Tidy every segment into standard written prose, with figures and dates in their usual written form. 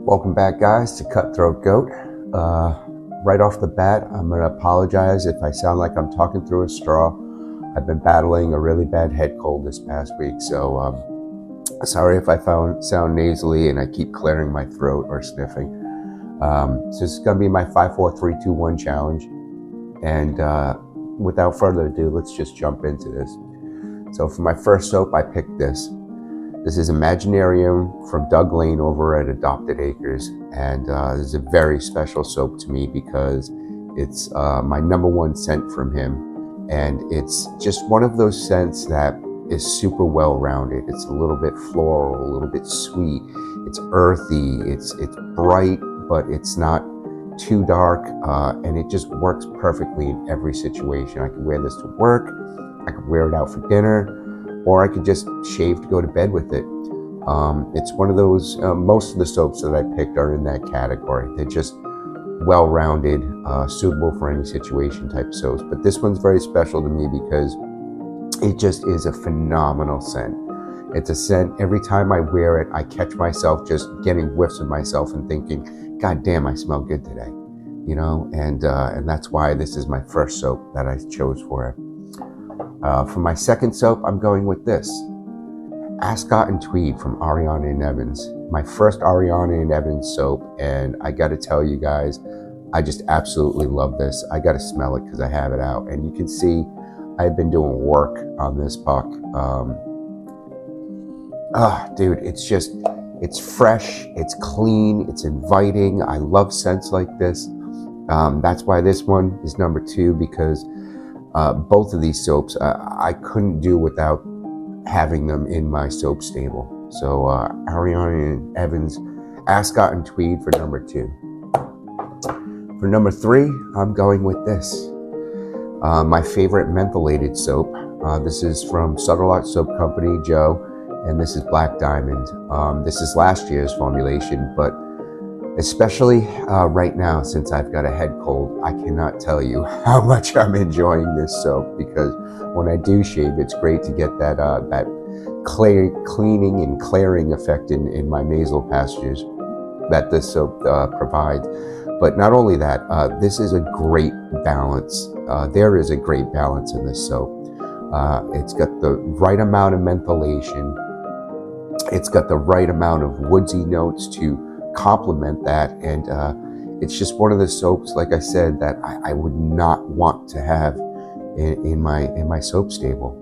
Welcome back, guys, to Cutthroat Goat. Right off the bat, I'm going to apologize if I sound like I'm talking through a straw. I've been battling a really bad head cold this past week, so sorry if I sound nasally and I keep clearing my throat or sniffing. So this is going to be my 5, 4, 3, 2, 1 challenge. And without further ado, let's just jump into this. So for my first soap, I picked this. This is Imaginarium from Doug Lane over at Adopted Acres. And this is a very special soap to me because it's my #1 scent from him. And it's just one of those scents that is super well-rounded. It's a little bit floral, a little bit sweet. It's earthy, it's bright, but it's not too dark. And it just works perfectly in every situation. I could wear this to work, I could wear it out for dinner, or I could just shave to go to bed with it. It's one of those, most of the soaps that I picked are in that category. They're just well-rounded, suitable for any situation type soaps. But this one's very special to me because it just is a phenomenal scent. It's a scent, every time I wear it, I catch myself just getting whiffs of myself and thinking, God damn, I smell good today. You know, and that's why this is my first soap that I chose for it. For my second soap, I'm going with this. Ascot and Tweed from Ariana and Evans. My first Ariana and Evans soap, and I gotta tell you guys, I just absolutely love this. I gotta smell it because I have it out. And you can see I've been doing work on this puck. Dude, it's fresh, it's clean, it's inviting. I love scents like this. That's why this one is #2, because both of these soaps, I couldn't do without having them in my soap stable. So Ariana and Evans, Ascot and Tweed for #2. For #3, I'm going with this. My favorite mentholated soap. This is from Subtle Art Soap Company, Joe, and this is Black Diamond. This is last year's formulation, but especially right now, since I've got a head cold, I cannot tell you how much I'm enjoying this soap, because when I do shave, it's great to get that cleaning and clearing effect in my nasal passages that this soap provides. But not only that, this is a great balance. There is a great balance in this soap. It's got the right amount of mentholation. It's got the right amount of woodsy notes to complement that, and it's just one of the soaps, like I said, that I would not want to have in my soap stable.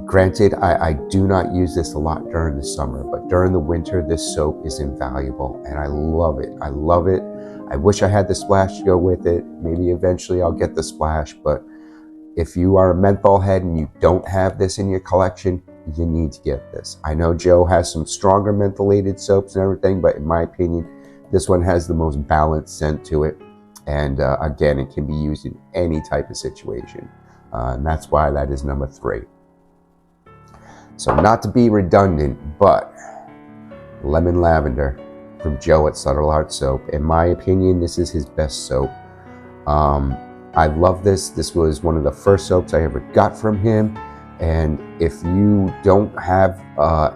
Granted, I do not use this a lot during the summer, but during the winter, this soap is invaluable, and I love it. I love it. I wish I had the splash to go with it. Maybe eventually I'll get the splash, but if you are a menthol head and you don't have this in your collection, you need to get this. I know Joe has some stronger mentholated soaps and everything, but in my opinion, this one has the most balanced scent to it. And again, it can be used in any type of situation. And that's why that is #3. So not to be redundant, but Lemon Lavender from Joe at Subtle Art Soap. In my opinion, this is his best soap. I love this. This was one of the first soaps I ever got from him. And if you don't have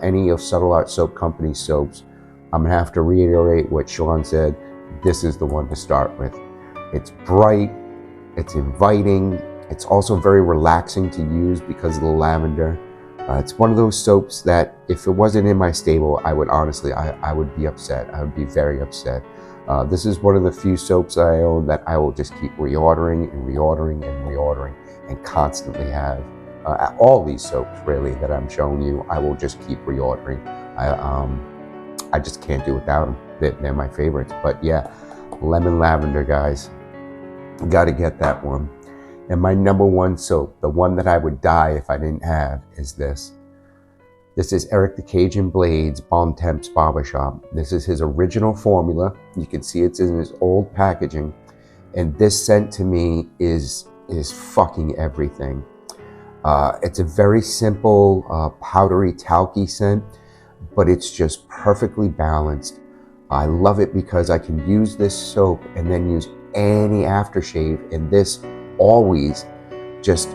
any of Subtle Art Soap Company soaps, I'm gonna have to reiterate what Sean said. This is the one to start with. It's bright, it's inviting, it's also very relaxing to use because of the lavender. It's one of those soaps that if it wasn't in my stable, I would honestly, I would be upset. I would be very upset. This is one of the few soaps I own that I will just keep reordering and reordering and reordering and constantly have. All these soaps really that I'm showing you, I will just keep reordering. I just can't do without them. They're my favorites. But yeah, Lemon Lavender, guys, got to get that one. And my #1 soap, the one that I would die if I didn't have, is this. This is Eric the Cajun Blades Bon Temps Barbershop. This is his original formula. You can see it's in his old packaging. And this scent to me is fucking everything. It's a very simple, powdery, talky scent, but it's just perfectly balanced. I love it because I can use this soap and then use any aftershave, and this always just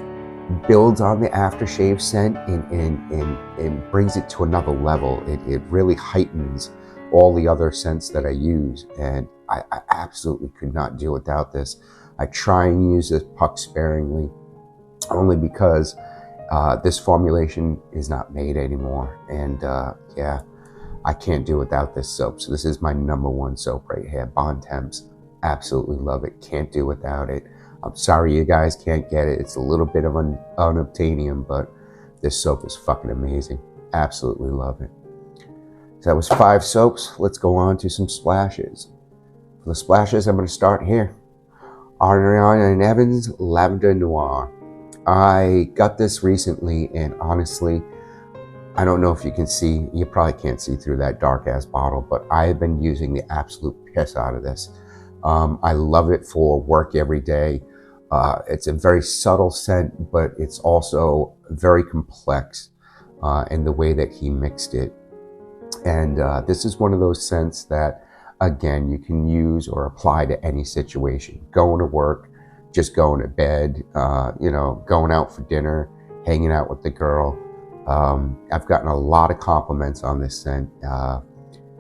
builds on the aftershave scent and brings it to another level. It really heightens all the other scents that I use, and I absolutely could not do without this. I try and use this puck sparingly, only because this formulation is not made anymore, and yeah, I can't do without this soap. So this is my number one soap right here, Bontemps. Absolutely love it. Can't do without it. I'm sorry you guys can't get it. It's a little bit of unobtainium, but this soap is fucking amazing. Absolutely love it. So that was 5 soaps. Let's go on to some splashes. For the splashes, I'm going to start here. Ariana Evans Lavender Noir. I got this recently, and honestly, I don't know if you can see, you probably can't see through that dark ass bottle, but I have been using the absolute piss out of this. I love it for work every day. It's a very subtle scent, but it's also very complex in the way that he mixed it. And this is one of those scents that, again, you can use or apply to any situation. Going to work, just going to bed, going out for dinner, hanging out with the girl. I've gotten a lot of compliments on this scent,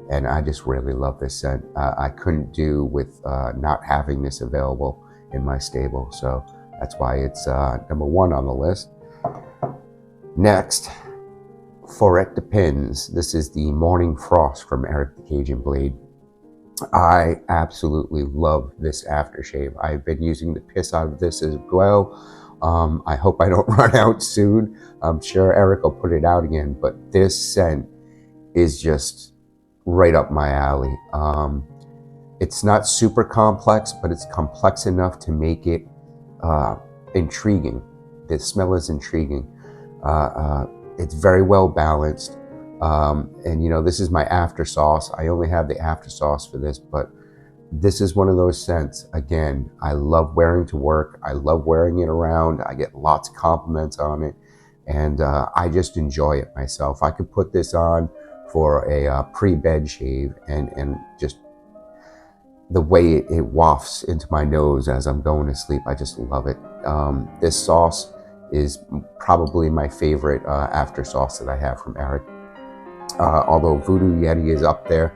and I just really love this scent. I couldn't do with not having this available in my stable, so that's why it's number 1 on the list. Next, Forêt de Pins. This is the Morning Frost from Eric the Cajun Blade. I absolutely love this aftershave. I've been using the piss out of this as well. I hope I don't run out soon. I'm sure Eric will put it out again, but this scent is just right up my alley. It's not super complex, but it's complex enough to make it intriguing. The smell is intriguing. It's very well balanced. And this is my after sauce. I only have the after sauce for this, but this is one of those scents. Again, I love wearing to work. I love wearing it around. I get lots of compliments on it, and I just enjoy it myself. I could put this on for a pre-bed shave, and just the way it wafts into my nose as I'm going to sleep, I just love it. This sauce is probably my favorite after sauce that I have from Eric. Although Voodoo Yeti is up there,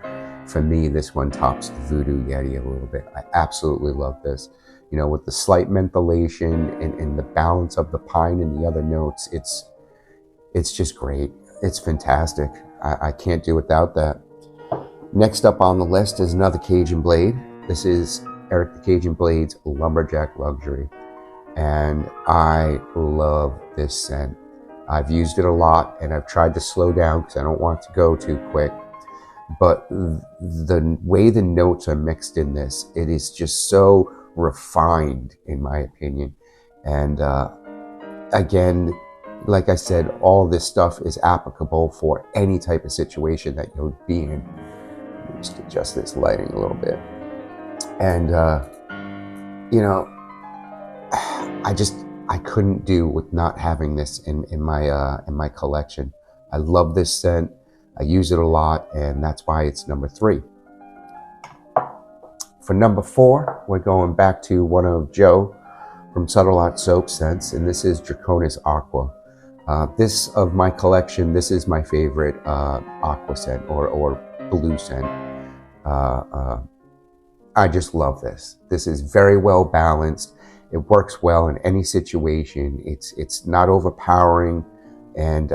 for me, this one tops the Voodoo Yeti a little bit. I absolutely love this. With the slight mentholation and the balance of the pine and the other notes, it's just great. It's fantastic. I can't do without that. Next up on the list is another Cajun Blade. This is Eric the Cajun Blade's Lumberjack Luxury. And I love this scent. I've used it a lot, and I've tried to slow down because I don't want it to go too quick. But the way the notes are mixed in this, it is just so refined, in my opinion. And again, like I said, all this stuff is applicable for any type of situation that you'll be in. Let me just adjust this lighting a little bit. And, I couldn't do with not having this in my collection. I love this scent. I use it a lot, and that's why it's number 3. For number 4, we're going back to one of Joe from Subtle Art Soap Scents, and this is Draconis Aqua. This of my collection, this is my favorite aqua scent or blue scent. I just love this. This is very well balanced. It works well in any situation. It's not overpowering, and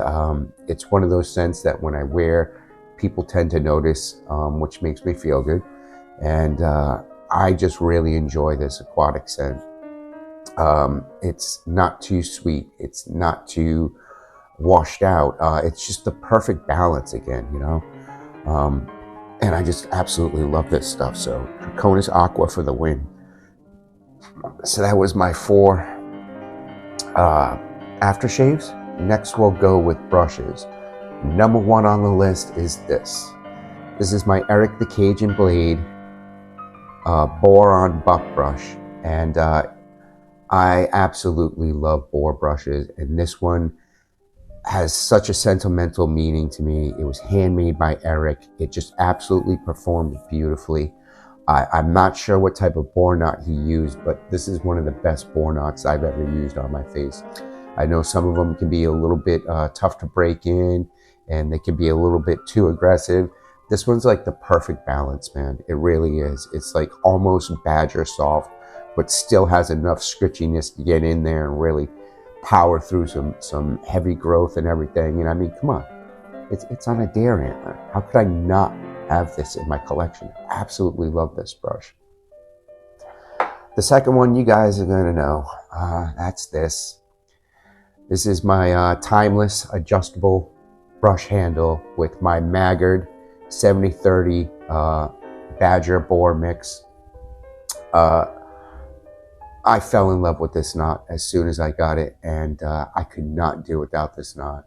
it's one of those scents that when I wear, people tend to notice, which makes me feel good. And I just really enjoy this aquatic scent. It's not too sweet. It's not too washed out. It's just the perfect balance again, and I just absolutely love this stuff. So Draconis Aqua for the win. So that was my 4 aftershaves. Next we'll go with brushes. Number 1 on the list is this. This is my Eric the Cajun Blade Boron Buff Brush. And I absolutely love boar brushes. And this one has such a sentimental meaning to me. It was handmade by Eric. It just absolutely performed beautifully. I'm not sure what type of boar knot he used, but this is one of the best boar knots I've ever used on my face. I know some of them can be a little bit tough to break in, and they can be a little bit too aggressive. This one's like the perfect balance, man. It really is. It's like almost badger soft, but still has enough scritchiness to get in there and really power through some heavy growth and everything. And I mean, come on, it's on a deer antler. How could I not have this in my collection? Absolutely love this brush. The second one you guys are gonna know, that's this. This is my timeless adjustable brush handle with my Maggard 7030 Badger Boar mix. I fell in love with this knot as soon as I got it, and I could not do without this knot.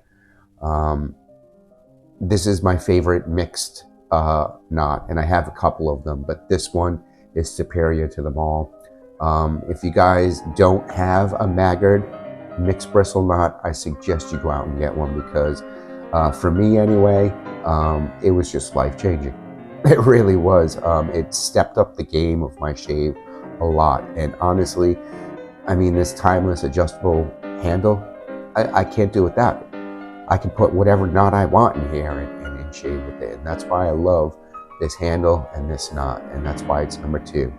This is my favorite mixed knot, and I have a couple of them, but this one is superior to them all. If you guys don't have a Maggard mixed bristle knot, I suggest you go out and get one, because for me anyway, it was just life-changing. It really was. It stepped up the game of my shave a lot, and honestly, I mean, this timeless adjustable handle, I can't do without it. I can put whatever knot I want in here and shave with it, and that's why I love this handle and this knot, and that's why it's number 2.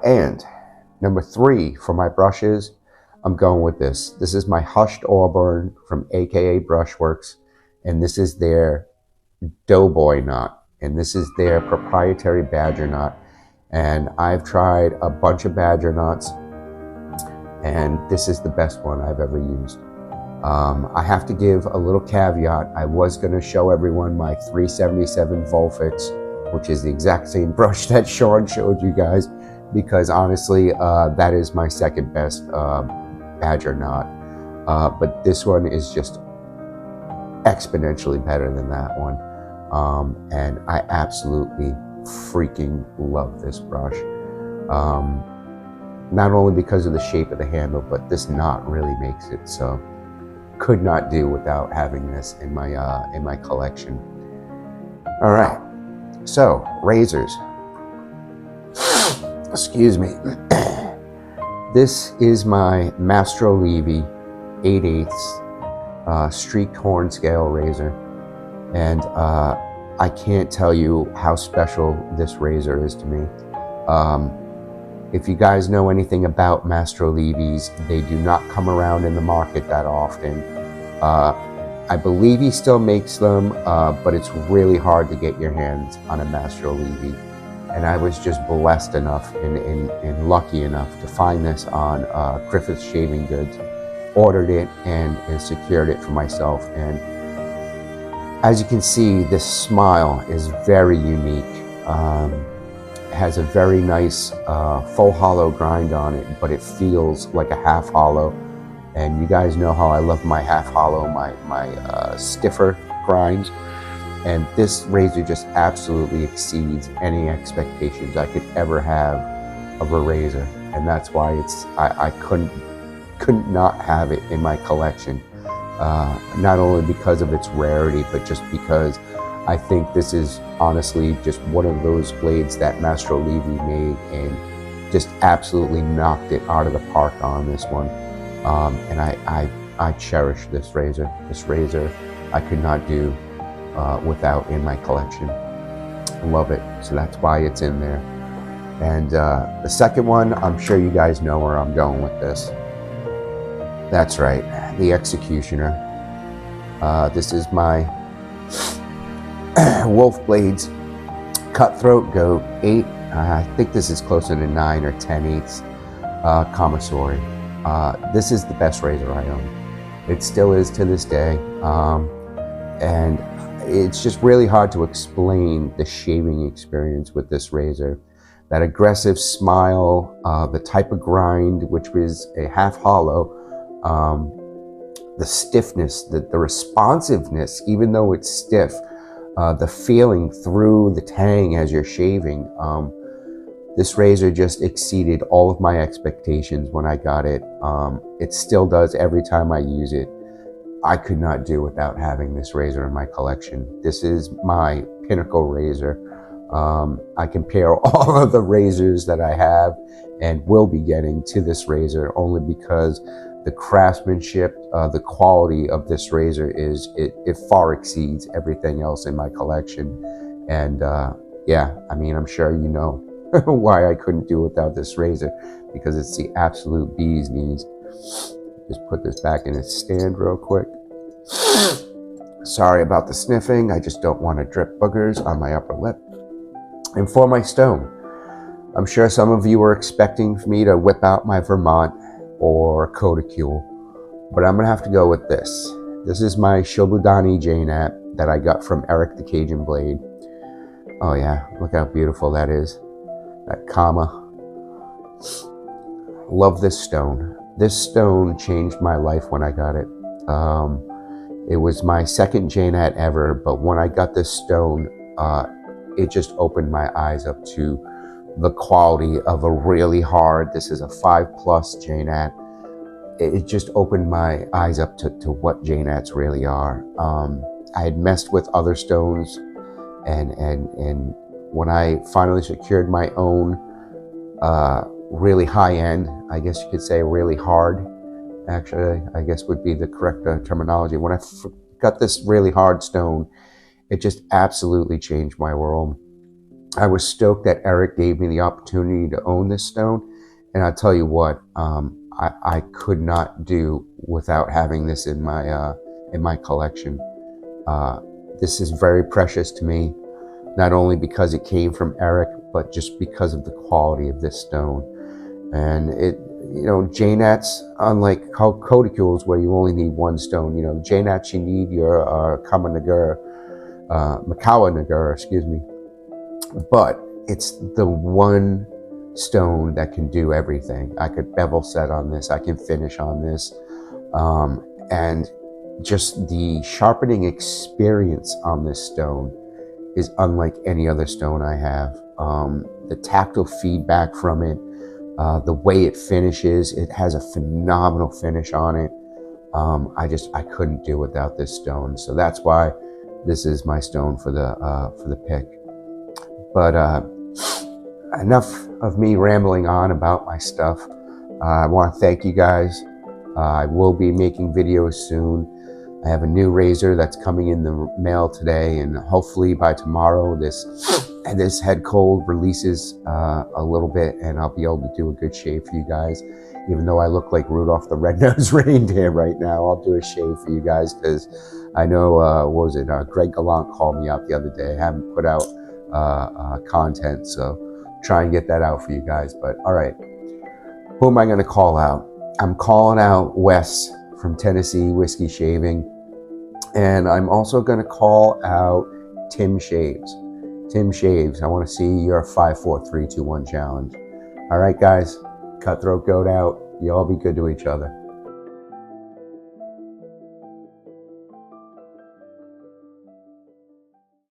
And number 3 for my brushes, I'm going with this. This is my Hushed Auburn from AKA Brushworks, and this is their Doughboy knot, and this is their proprietary badger knot. And I've tried a bunch of badger knots, and this is the best one I've ever used. I have to give a little caveat. I was going to show everyone my 377 Volfix, which is the exact same brush that Sean showed you guys, because honestly, that is my second best badger knot. But this one is just exponentially better than that one. And I absolutely freaking love this brush. Not only because of the shape of the handle, but this knot really makes it so. Could not do without having this in my collection. All right, so razors. Excuse me. This is my Mastro Levy 8/8 streaked horn scale razor, and I can't tell you how special this razor is to me. If you guys know anything about Mastro Levys, they do not come around in the market that often. I believe he still makes them, but it's really hard to get your hands on a Mastro Levy. And I was just blessed enough and lucky enough to find this on Griffith's Shaving Goods, ordered it and secured it for myself. And as you can see, this smile is very unique. Has a very nice full hollow grind on it, but it feels like a half hollow. And you guys know how I love my half hollow, my stiffer grinds. And this razor just absolutely exceeds any expectations I could ever have of a razor. And that's why I couldn't not have it in my collection. Not only because of its rarity, but just because I think this is honestly just one of those blades that Mastro Levy made and just absolutely knocked it out of the park on this one. And I cherish this razor. This razor I could not do without in my collection. Love it. So that's why it's in there. And the second one, I'm sure you guys know where I'm going with this. That's right, the Executioner. This is my Wolf Blades Cutthroat Goat 8. I think this is closer to 9 or 10/8 Commissary. This is the best razor I own. It still is to this day. And it's just really hard to explain the shaving experience with this razor. That aggressive smile, the type of grind, which was a half hollow, the stiffness, the responsiveness, even though it's stiff, the feeling through the tang as you're shaving. This razor just exceeded all of my expectations when I got it. It still does every time I use it. I could not do without having this razor in my collection. This is my pinnacle razor. I compare all of the razors that I have and will be getting to this razor only because the craftsmanship, the quality of this razor it far exceeds everything else in my collection. And yeah, I mean, I'm sure you know why I couldn't do without this razor, because it's the absolute bee's knees. Just put this back in its stand real quick. Sorry about the sniffing. I just don't want to drip boogers on my upper lip. And for my stone, I'm sure some of you were expecting me to whip out my Vermont or Kodacule, but I'm gonna have to go with this. This is my Shobudani J-Nat that I got from Eric the Cajun Blade. Oh yeah, look how beautiful that is. That Kama. Love this stone. This stone changed my life when I got it. It was my second J-Nat ever, but when I got this stone, it just opened my eyes up to the quality of a really hard, this is a 5+ J-Nat. It just opened my eyes up to what J-Nats really are. I had messed with other stones, and when I finally secured my own really high end, I guess you could say really hard, actually, I guess would be the correct terminology. When I got this really hard stone, it just absolutely changed my world. I was stoked that Eric gave me the opportunity to own this stone, and I'll tell you what, I could not do without having this in my collection. This is very precious to me, not only because it came from Eric, but just because of the quality of this stone. And it, you know, J-Nats, unlike Kodacules where you only need one stone, you know, J-Nats you need your Makawa Nagura, excuse me. But it's the one stone that can do everything. I could bevel set on this, I can finish on this, and just the sharpening experience on this stone is unlike any other stone I have. The tactile feedback from it, the way it finishes, it has a phenomenal finish on it. I couldn't do without this stone, so that's why this is my stone for the pick. But enough of me rambling on about my stuff. I want to thank you guys. I will be making videos soon. I have a new razor that's coming in the mail today, and hopefully by tomorrow this head cold releases a little bit, and I'll be able to do a good shave for you guys. Even though I look like Rudolph the Red-Nosed Reindeer right now, I'll do a shave for you guys, because I know, what was it, Greg Gallant called me out the other day. I haven't put out content, so try and get that out for you guys. But all right, who am I going to call out? I'm calling out Wes from Tennessee Whiskey Shaving, and I'm also going to call out Tim Shaves. Tim Shaves, I want to see your 5, 4, 3, 2, 1 challenge. All right, guys, Cutthroat Goat out. You all be good to each other.